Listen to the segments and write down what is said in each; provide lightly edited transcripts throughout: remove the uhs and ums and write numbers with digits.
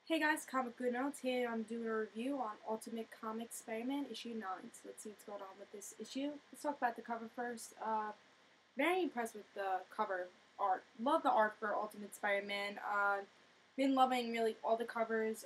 Hey guys, Comic Good Notes here. I'm doing a review on Ultimate Comics Spider-Man issue 9. So let's see what's going on with this issue. Let's talk about the cover first. Very impressed with the cover art. Love the art for Ultimate Spider-Man. Been loving really all the covers.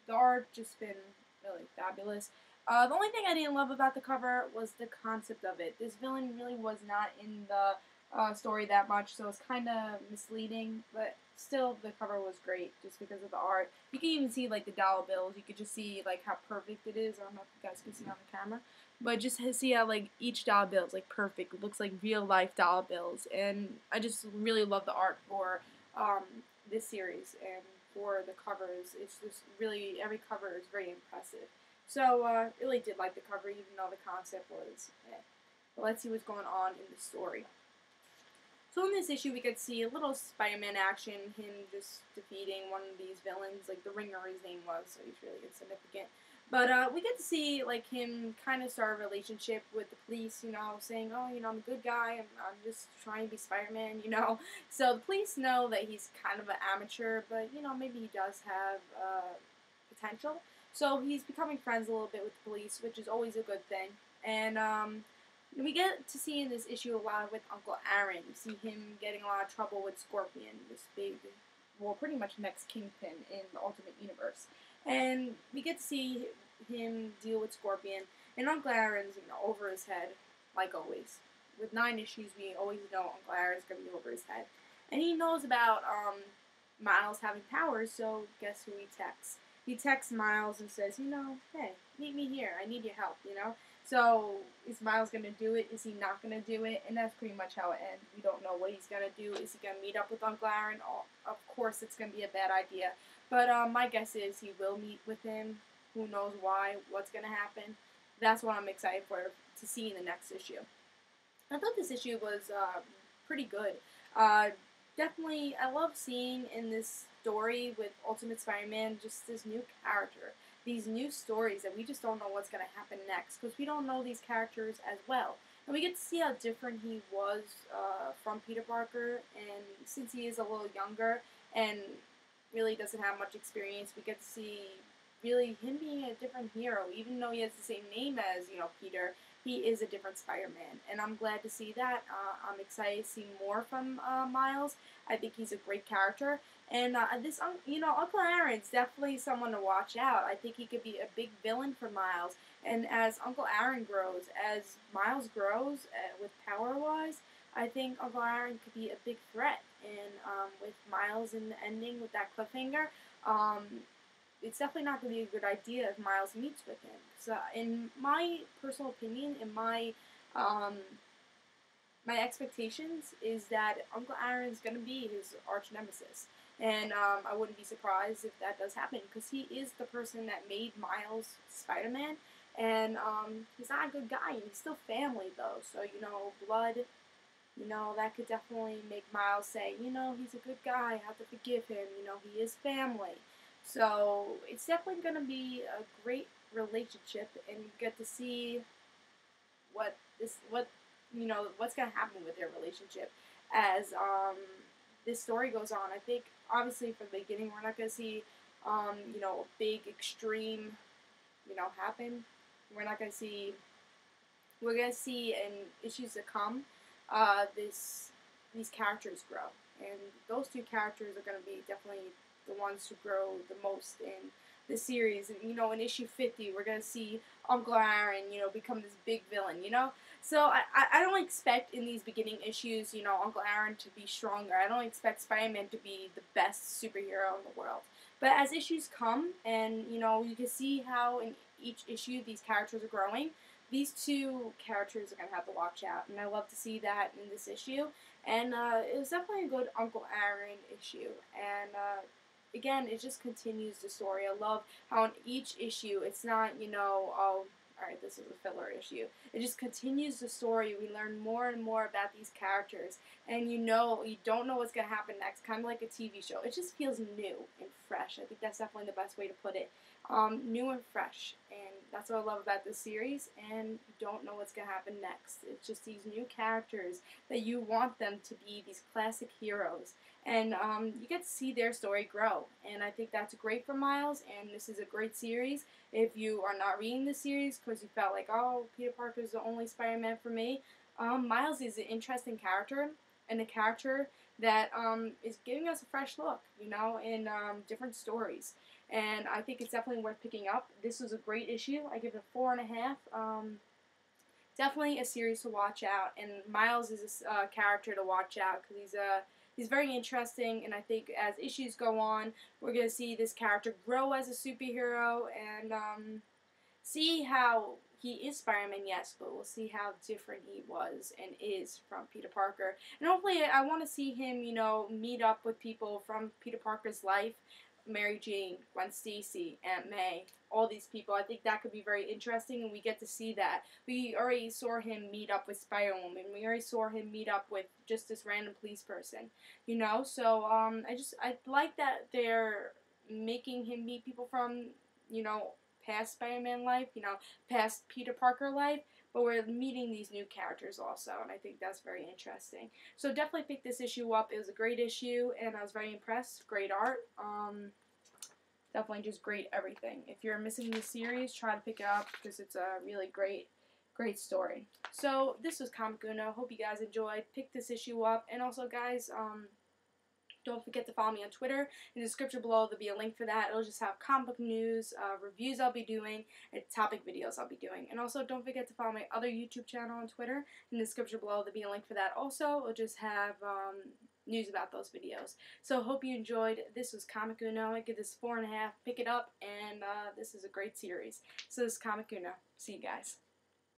The art just been really fabulous. The only thing I didn't love about the cover was the concept of it. This villain really was not in the story that much, so it's kind of misleading, but still the cover was great just because of the art. You can even see like the dollar bills. You could just see like how perfect it is. I don't know if you guys can see on the camera, but just to see how like each dollar bill is like perfect. It looks like real life dollar bills, and I just really love the art for this series and for the covers. It's just really every cover is very impressive. So really did like the cover, even though the concept was. But let's see what's going on in the story. So in this issue, we could see a little Spider-Man action, him just defeating one of these villains, like the Ringer his name was, so he's really insignificant. But we get to see like him kind of start a relationship with the police, saying, "Oh, I'm a good guy. I'm just trying to be Spider-Man,". So the police know that he's kind of an amateur, but maybe he does have potential. So he's becoming friends a little bit with the police, which is always a good thing. And we get to see in this issue a lot with Uncle Aaron. You see him getting a lot of trouble with Scorpion, this big, well, pretty much next Kingpin in the Ultimate Universe. And we get to see him deal with Scorpion, and Uncle Aaron's, over his head, like always. With 9 issues, we always know Uncle Aaron's going to be over his head. And he knows about Miles having powers, so guess who he texts? He texts Miles and says, hey, meet me here. I need your help. So is Miles going to do it? Is he not going to do it? And that's pretty much how it ends. We don't know what he's going to do. Is he going to meet up with Uncle Aaron? Oh, of course, it's going to be a bad idea. But my guess is he will meet with him. Who knows why? What's going to happen? That's what I'm excited for to see in the next issue. I thought this issue was pretty good. Uh, Definitely, I love seeing in this story with Ultimate Spider-Man just this new character, these new stories that we just don't know what's going to happen next because we don't know these characters as well. And we get to see how different he was from Peter Parker, and since he is a little younger and really doesn't have much experience, we get to see really him being a different hero, even though he has the same name as Peter. He is a different Spider-Man, and I'm glad to see that. I'm excited to see more from Miles. I think he's a great character, and Uncle Aaron's definitely someone to watch out. I think he could be a big villain for Miles, and as Uncle Aaron grows, as Miles grows with power-wise, I think Uncle Aaron could be a big threat. And with Miles in the ending with that cliffhanger, it's definitely not going to be a good idea if Miles meets with him. So, in my personal opinion, in my expectations is that Uncle Aaron's going to be his arch nemesis, and I wouldn't be surprised if that does happen because he is the person that made Miles Spider-Man, and he's not a good guy. He's still family though, so blood. That could definitely make Miles say, he's a good guy. I have to forgive him. He is family. So it's definitely going to be a great relationship, and you get to see what's going to happen with their relationship as this story goes on. I think obviously from the beginning we're not going to see a big extreme happen. We're not going to see. We're going to see in issues to come these characters grow, and those two characters are going to be definitely the ones who grow the most in the series. And in issue 50, we're going to see Uncle Aaron, become this big villain. So I don't expect in these beginning issues, Uncle Aaron to be stronger. I don't expect Spider-Man to be the best superhero in the world. But as issues come, and you can see how in each issue these characters are growing, these two characters are going to have to watch out, and I love to see that in this issue. And it was definitely a good Uncle Aaron issue, and again, it just continues the story. I love how in each issue, it's not, oh, alright, this is a filler issue. It just continues the story. We learn more and more about these characters, and you don't know what's going to happen next, kind of like a TV show. It just feels new and fresh. I think that's definitely the best way to put it. New and fresh, and that's what I love about this series, and you don't know what's going to happen next. It's just these new characters that you want them to be these classic heroes, and you get to see their story grow, and I think that's great for Miles, and this is a great series. If you are not reading the series because you felt like, oh, Peter Parker is the only Spider-Man for me, Miles is an interesting character, and a character that is giving us a fresh look, you know, in different stories. And I think it's definitely worth picking up. This was a great issue. I give it a 4.5. Definitely a series to watch out. And Miles is a character to watch out because he's very interesting. And I think as issues go on, we're going to see this character grow as a superhero and see how he is Spider-Man, yes, but we'll see how different he was and is from Peter Parker. And hopefully I want to see him, you know, meet up with people from Peter Parker's life. Mary Jane, Gwen Stacy, Aunt May, all these people. I think that could be very interesting, and we get to see that. We already saw him meet up with Spider-Woman. We already saw him meet up with just this random police person, you know? So, I like that they're making him meet people from, you know, past Spider-Man life, you know, past Peter Parker life, but we're meeting these new characters also, and I think that's very interesting. So definitely pick this issue up. It was a great issue, and I was very impressed. Great art. Definitely just great everything. If you're missing this series, try to pick it up because it's a really great story. So this was Comic Uno. Hope you guys enjoyed. Pick this issue up, and also guys, don't forget to follow me on Twitter. In the description below, there'll be a link for that. It'll just have comic book news, reviews I'll be doing, and topic videos I'll be doing. And also, don't forget to follow my other YouTube channel on Twitter. In the description below, there'll be a link for that also. It'll just have news about those videos. So, hope you enjoyed. This was Comic Uno. I give this 4.5. Pick it up, and this is a great series. So, this is Comic Uno. See you guys.